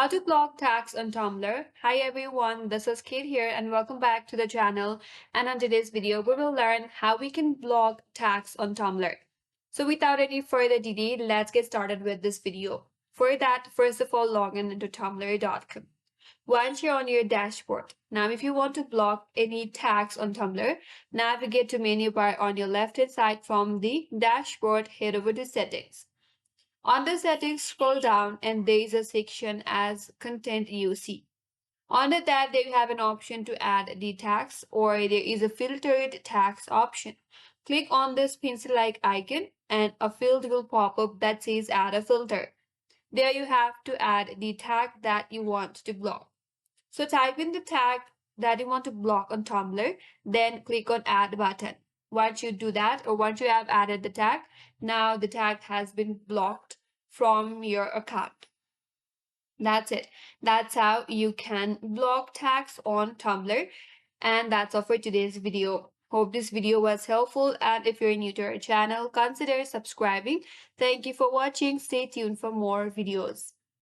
How to block tags on Tumblr. Hi everyone, this is Kate here and welcome back to the channel. And on today's video, we will learn how we can block tags on Tumblr. So without any further delay, let's get started with this video. For that, first of all, log in into tumblr.com. Once you're on your dashboard, now if you want to block any tags on Tumblr, navigate to menu bar on your left hand side from the dashboard, head over to settings. On the settings, scroll down and there is a section as content you see. Under that, there you have an option to add the tags or there is a filtered tags option. Click on this pencil-like icon and a field will pop up that says add a filter. There you have to add the tag that you want to block. So type in the tag that you want to block on Tumblr, then click on add button. Once you do that or once you have added the tag, now the tag has been blocked from your account. That's it. That's how you can block tags on Tumblr. And that's all for today's video. Hope this video was helpful, and if you're new to our channel, consider subscribing. Thank you for watching. Stay tuned for more videos.